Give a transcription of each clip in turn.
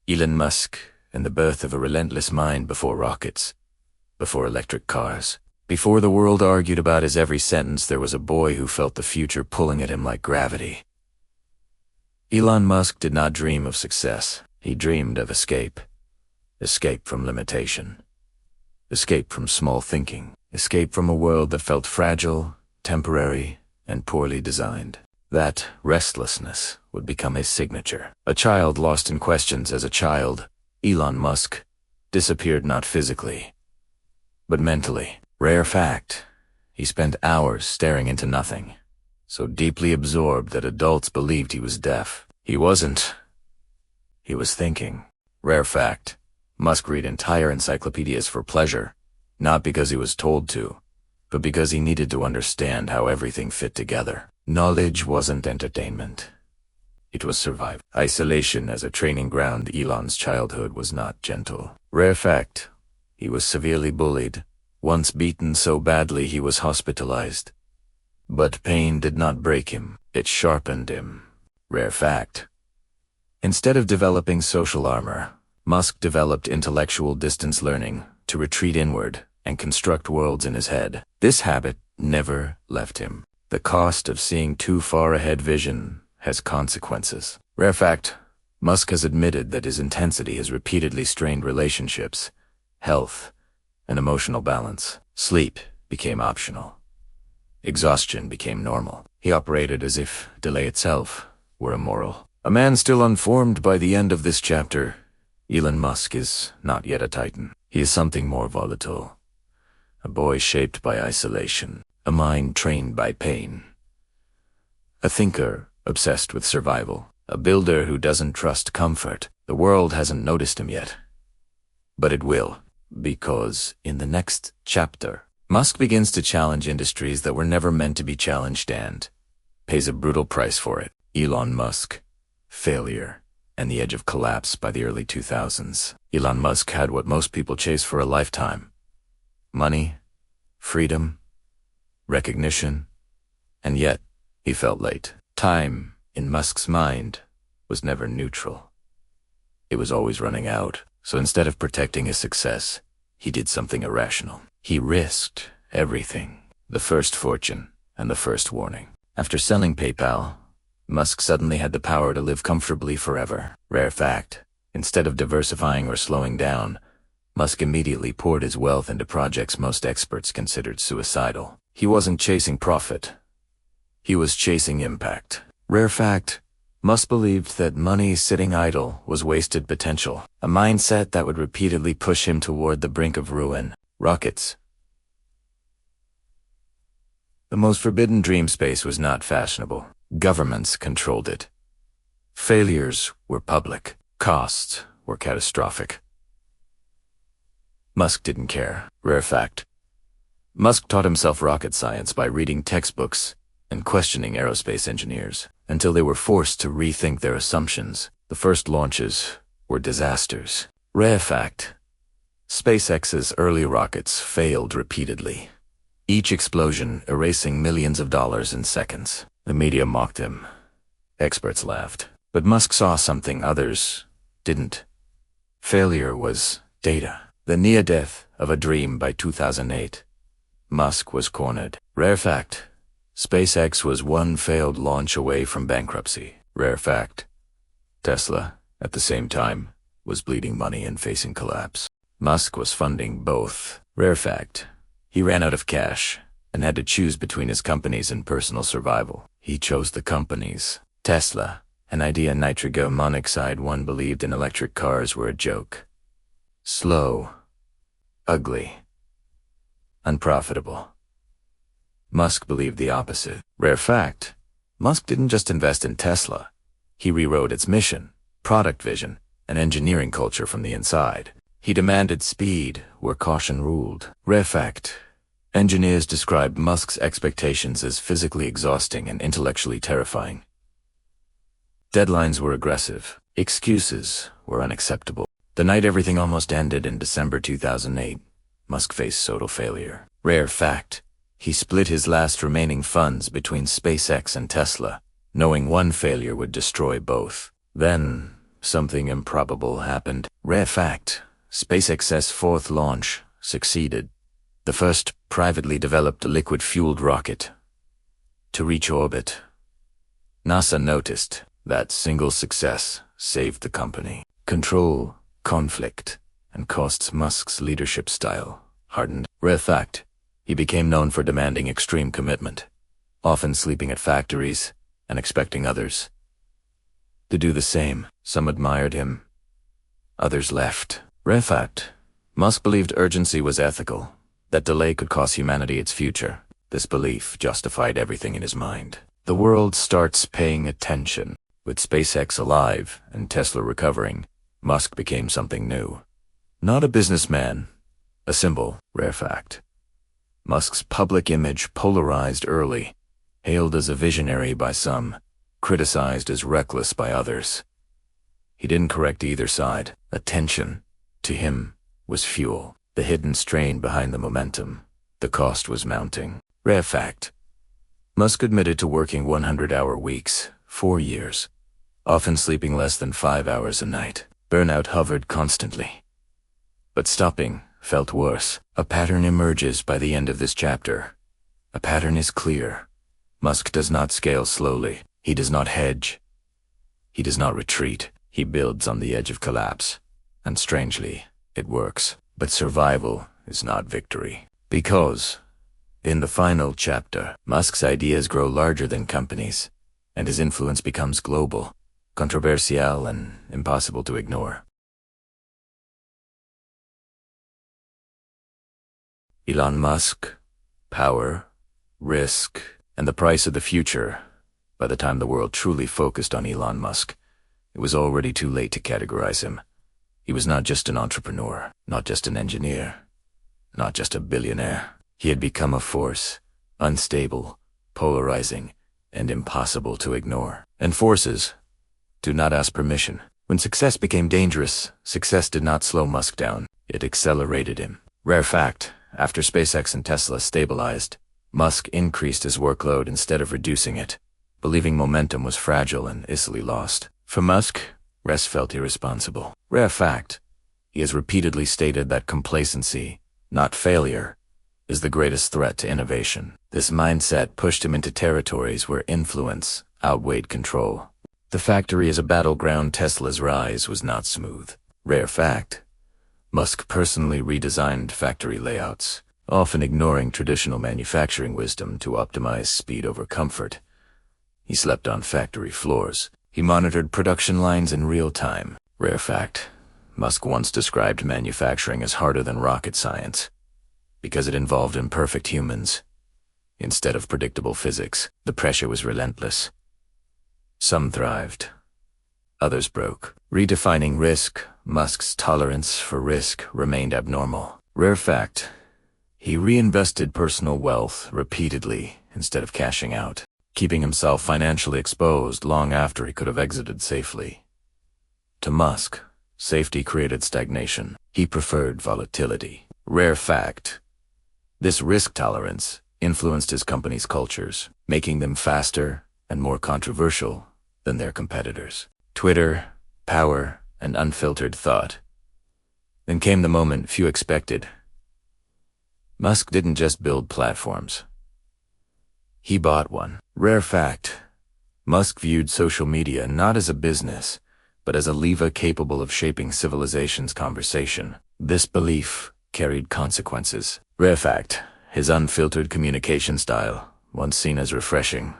Elon Musk and the birth of a relentless mind before rockets, before electric cars. Before the world argued about his every sentence, there was a boy who felt the future pulling at him like gravity. Elon Musk did not dream of success. He dreamed of escape. Escape from limitation. Escape from small thinking. Escape from a world that felt fragile, temporary, and poorly designed. That restlessness would become his signature. A child lost in questions as a child, Elon Musk disappeared not physically, but mentally. Rare fact, he spent hours staring into nothing, so deeply absorbed that adults believed he was deaf. He wasn't. He was thinking. Rare fact, Musk read entire encyclopedias for pleasure, not because he was told to, but because he needed to understand how everything fit together. Knowledge wasn't entertainment. It was survival. Isolation as a training ground. Elon's childhood was not gentle. Rare fact, he was severely bullied, once beaten so badly he was hospitalized. But pain did not break him, it sharpened him. Rare fact, instead of developing social armor, Musk developed intellectual distance learning to retreat inward and construct worlds in his head. This habit never left him. The cost of seeing too far ahead vision has consequences. Rare fact, Musk has admitted that his intensity has repeatedly strained relationships, health, and emotional balance. Sleep became optional. Exhaustion became normal. He operated as if delay itself were immoral. A man still unformed by the end of this chapter, Elon Musk is not yet a titan. He is something more volatile. A boy shaped by isolation. A mind trained by pain. A thinker obsessed with survival. A builder who doesn't trust comfort. The world hasn't noticed him yet. But it will, because in the next chapter, Musk begins to challenge industries that were never meant to be challenged and pays a brutal price for it. Elon Musk, failure, and the edge of collapse by the early 2000s. Elon Musk had what most people chase for a lifetime. Money, freedom, recognition, and yet he felt late. Time, in Musk's mind, was never neutral. It was always running out, so instead of protecting his success, he did something irrational. He risked everything, the first fortune and the first warning. After selling PayPal, Musk suddenly had the power to live comfortably forever. Rare fact, instead of diversifying or slowing down, Musk immediately poured his wealth into projects most experts considered suicidal. He wasn't chasing profit. He was chasing impact. Rare fact, Musk believed that money sitting idle was wasted potential, a mindset that would repeatedly push him toward the brink of ruin. Rockets. The most forbidden dream space was not fashionable. Governments controlled it. Failures were public. Costs were catastrophic. Musk didn't care. Rare fact. Musk taught himself rocket science by reading textbooks and questioning aerospace engineers until they were forced to rethink their assumptions. The first launches were disasters. Rare fact. SpaceX's early rockets failed repeatedly, each explosion erasing millions of dollars in seconds. The media mocked him. Experts laughed. But Musk saw something others didn't. Failure was data. The near death of a dream by 2008. Musk was cornered. Rare fact. SpaceX was one failed launch away from bankruptcy. Rare fact. Tesla, at the same time, was bleeding money and facing collapse. Musk was funding both. Rare fact. He ran out of cash and had to choose between his companies and personal survival. He chose the companies. Tesla, an idea nitrogen monoxide one believed in electric cars were a joke. Slow. Ugly. Unprofitable. Musk believed the opposite. Rare fact. Musk didn't just invest in Tesla. He rewrote its mission, product vision, and engineering culture from the inside. He demanded speed where caution ruled. Rare fact. Engineers described Musk's expectations as physically exhausting and intellectually terrifying. Deadlines were aggressive. Excuses were unacceptable. The night everything almost ended in December 2008, Musk faced total failure. Rare fact. He split his last remaining funds between SpaceX and Tesla, knowing one failure would destroy both. Then, something improbable happened. Rare fact, SpaceX's fourth launch succeeded. The first privately developed liquid-fueled rocket to reach orbit. NASA noticed that single success saved the company. Control, conflict, and costs. Musk's leadership style hardened. Rare fact, he became known for demanding extreme commitment, often sleeping at factories and expecting others to do the same. Some admired him, others left. Rare fact, Musk believed urgency was ethical, that delay could cost humanity its future. This belief justified everything in his mind. The world starts paying attention. With SpaceX alive and Tesla recovering, Musk became something new. Not a businessman, a symbol. Rare fact, Musk's public image polarized early, hailed as a visionary by some, criticized as reckless by others. He didn't correct either side. Attention, to him, was fuel, the hidden strain behind the momentum. The cost was mounting. Rare fact, Musk admitted to working 100-hour weeks, 4 years, often sleeping less than 5 hours a night. Burnout hovered constantly. But stopping felt worse. A pattern emerges by the end of this chapter. A pattern is clear. Musk does not scale slowly. He does not hedge. He does not retreat. He builds on the edge of collapse. And strangely, it works. But survival is not victory. Because, in the final chapter, Musk's ideas grow larger than companies, and his influence becomes global, controversial, and impossible to ignore. Elon Musk, power, risk, and the price of the future. By the time the world truly focused on Elon Musk, it was already too late to categorize him. He was not just an entrepreneur, not just an engineer, not just a billionaire. He had become a force, unstable, polarizing, and impossible to ignore. And forces do not ask permission. When success became dangerous, success did not slow Musk down. It accelerated him. Rare fact, after SpaceX and Tesla stabilized, Musk increased his workload instead of reducing it, believing momentum was fragile and easily lost. For Musk, rest felt irresponsible. Rare fact, he has repeatedly stated that complacency, not failure, is the greatest threat to innovation. This mindset pushed him into territories where influence outweighed control. The factory as a battleground. Tesla's rise was not smooth. Rare fact, Musk personally redesigned factory layouts, often ignoring traditional manufacturing wisdom to optimize speed over comfort. He slept on factory floors. He monitored production lines in real time. Rare fact, Musk once described manufacturing as harder than rocket science, because it involved imperfect humans instead of predictable physics. The pressure was relentless. Some thrived, others broke. Redefining risk, Musk's tolerance for risk remained abnormal. Rare fact, he reinvested personal wealth repeatedly instead of cashing out, keeping himself financially exposed long after he could have exited safely. To Musk, safety created stagnation. He preferred volatility. Rare fact, this risk tolerance influenced his company's cultures, making them faster and more controversial than their competitors. Twitter, power, and unfiltered thought. Then came the moment few expected. Musk didn't just build platforms. He bought one. Rare fact, Musk viewed social media not as a business, but as a lever capable of shaping civilization's conversation. This belief carried consequences. Rare fact, his unfiltered communication style, once seen as refreshing,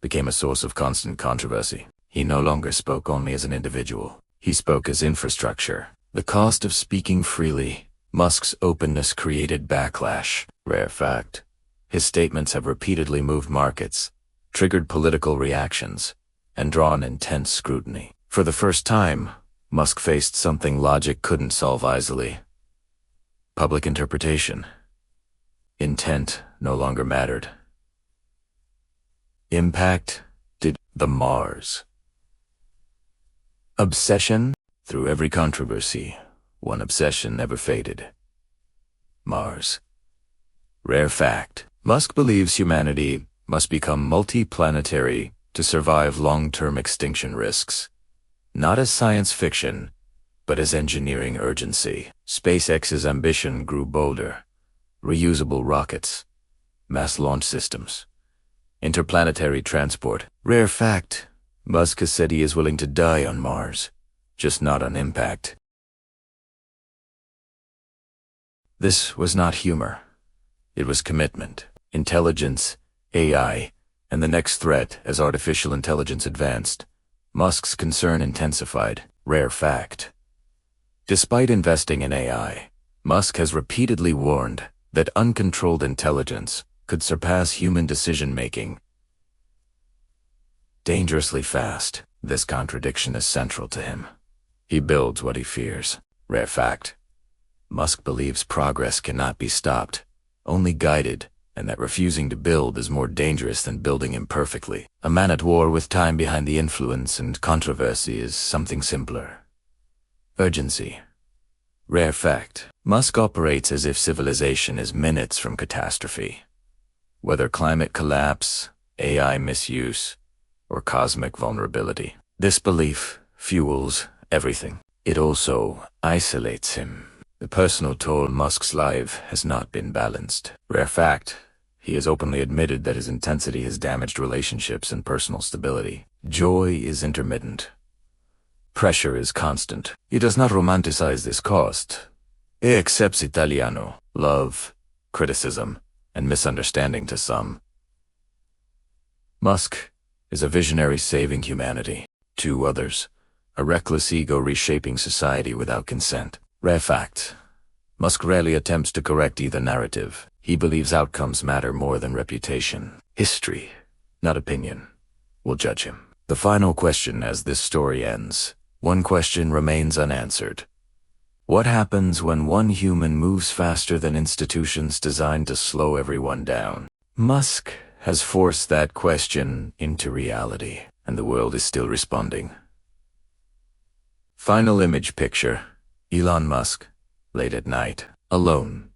became a source of constant controversy. He no longer spoke only as an individual. He spoke as infrastructure. The cost of speaking freely. Musk's openness created backlash. Rare fact, his statements have repeatedly moved markets, triggered political reactions, and drawn intense scrutiny. For the first time, Musk faced something logic couldn't solve easily. Public interpretation. Intent no longer mattered. Impact did. The Mars. Obsession. Through every controversy, one obsession never faded. Mars. Rare fact, Musk believes humanity must become multi-planetary to survive long-term extinction risks. not as science fiction, but as engineering urgency. SpaceX's ambition grew bolder. Reusable rockets, mass launch systems, interplanetary transport. Rare fact, Musk has said he is willing to die on Mars, just not on impact. This was not humor. It was commitment. Intelligence, AI, and the next threat as artificial intelligence advanced. Musk's concern intensified. Rare fact. Despite investing in AI, Musk has repeatedly warned that uncontrolled intelligence could surpass human decision-making dangerously fast. This contradiction is central to him. He builds what he fears. Rare fact. Musk believes progress cannot be stopped, only guided, and that refusing to build is more dangerous than building imperfectly. A man at war with time behind the influence and controversy is something simpler. Urgency. Rare fact. Musk operates as if civilization is minutes from catastrophe. Whether climate collapse, AI misuse, or cosmic vulnerability. This belief fuels everything. It also isolates him. The personal toll Musk's life has not been balanced. Rare fact. He has openly admitted that his intensity has damaged relationships and personal stability. Joy is intermittent. Pressure is constant. He does not romanticize this cost. He accepts Italiano, love, criticism, and misunderstanding to some. Musk is a visionary saving humanity. To others, a reckless ego reshaping society without consent. Rare fact. Musk rarely attempts to correct either narrative. He believes outcomes matter more than reputation. History, not opinion, will judge him. The final question as this story ends. One question remains unanswered. What happens when one human moves faster than institutions designed to slow everyone down? Musk has forced that question into reality, and the world is still responding. Final image picture. Elon Musk, late at night, alone.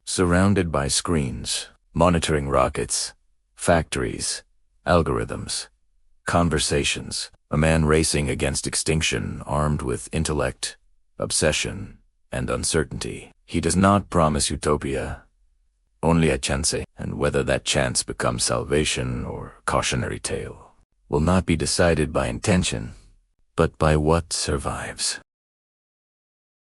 Surrounded by screens, monitoring rockets, factories, algorithms, conversations. A man racing against extinction, armed with intellect, obsession, and uncertainty. He does not promise utopia, only a chance, and whether that chance becomes salvation or cautionary tale will not be decided by intention, but by what survives.